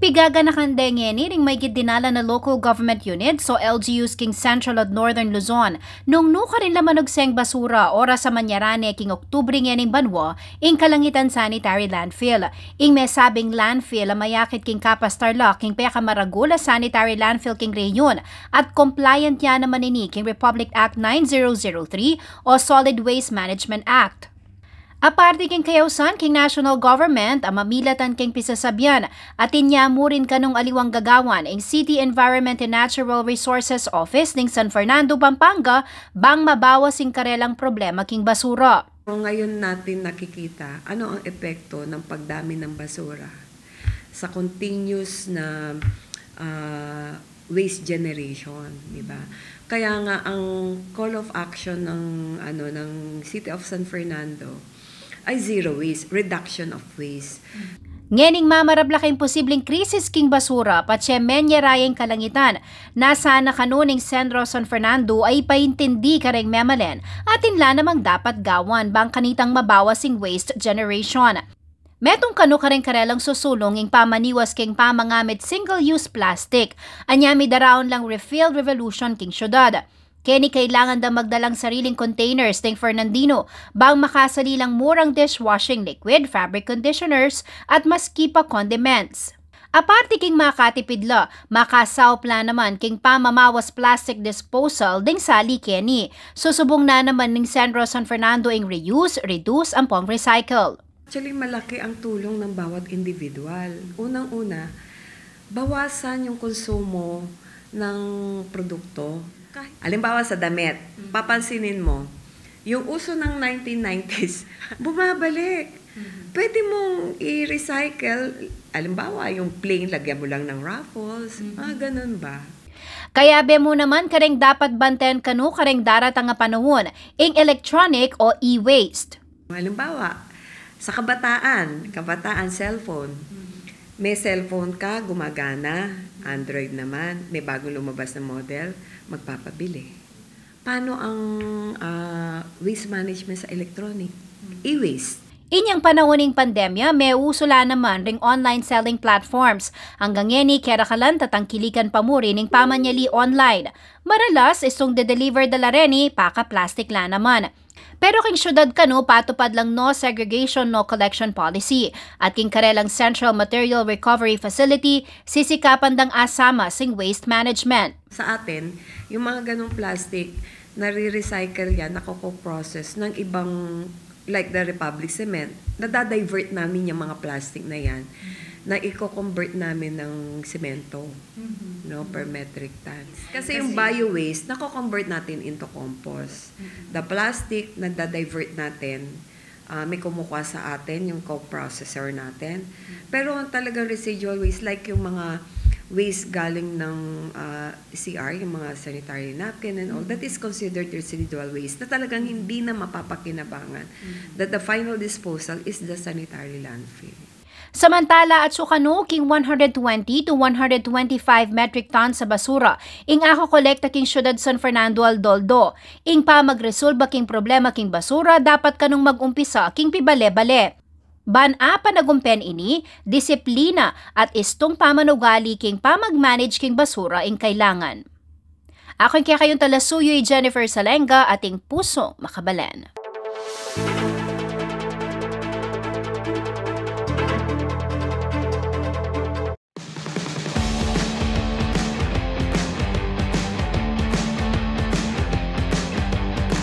Pigaganakan ngeni ring may dinala na local government unit so LGUs king Central at Northern Luzon nung nuka rin lamanog seng basura ora sa Manyarane king Oktubre ngening banwa ing kalangitan sanitary landfill. Ing may sabing landfill mayakit king Kapas Tarlac king peka maragula sanitary landfill king reyon at compliant yan naman ini king Republic Act 9003 o Solid Waste Management Act. Aparte king kayawsan king national government ang mamilatan king pisasabyan at inyamurin kanong aliwang gagawan ang City Environment and Natural Resources Office ning San Fernando, Pampanga bang mabawas ing karelang problema king basura. Ngayon natin nakikita ano ang epekto ng pagdami ng basura sa continuous na waste generation, di ba? Kaya nga ang call of action ng City of San Fernando ay zero waste, reduction of waste. Ngening mamarabla kayong posibleng krisis king basura patse menyerayeng kalangitan. Nasaan na kanuning Sentro San Fernando ay paintindi kareng memalen at inla namang dapat gawan bang kanitang mabawasing waste generation. Metong kanu kareng karelang susulong ing pamaniwas king pamangamit single-use plastic. Anyami daraon lang refill revolution king syudad. Kini kailangan daw magdalang sariling containers ng Fernandino bang makasalilang murang dishwashing liquid, fabric conditioners at maski pa condiments. Aparte king makatipidla, makasaw plan naman king pamamawas plastic disposal ding sali keni. Susubong na naman ning Sentro San Fernando ing reuse, reduce ang pong recycle. Actually, malaki ang tulong ng bawat individual. Unang-una, bawasan yung konsumo ng produkto. Halimbawa sa damit, papansinin mo, yung uso ng 1990s, bumabalik. Pwede mong i-recycle, halimbawa yung plain, lagyan mo lang ng raffles, ganun ba? Kaya be mo naman kareng dapat bantayan kanu kareng daratang nga panahon, ing electronic o e-waste. Halimbawa, sa kabataan cellphone, may cellphone ka, gumagana, Android naman, may bagong lumabas na model, magpapabili. Paano ang waste management sa electronic? E-waste. Inyang panahoning pandemya, may usula naman ring online selling platforms. Hanggang ngeni, kerakalan tatangkilikan pa mo rin ng pamanyali online. Maralas, isong de-deliver dala reni, paka-plastic la naman. Pero king syudad kanu patupad lang no segregation no collection policy at king karelang Central Material Recovery Facility sisikapan dang asama sing waste management. Sa atin, yung mga ganong plastic nare-recycle yan, nakoko-process ng ibang like the Republic Cement, nadadivert namin yung mga plastic na yan na i-convert namin ng semento no, per metric tons. Kasi yung bio-waste, nako-convert natin into compost. The plastic, nagda-divert natin, may kumukuha sa atin, yung co-processor natin. Pero talagang residual waste, like yung mga waste galing ng CR, yung mga sanitary napkin and all, that is considered residual waste na talagang hindi na mapapakinabangan. That the final disposal is the sanitary landfill. Samantala at sukano king 120 to 125 metric tons sa basura ing ako kolekta king syudad San Fernando Aldoldo. Ing pa magresolba king problema king basura dapat kanong magumpisa king pibale-bale. Ban-a panagumpen ini, disiplina at istong pamanugali king pamag-manage king basura ing kailangan. Ako'y kaya kayong talasuyoy Jennifer Salenga ating pusong makabalan.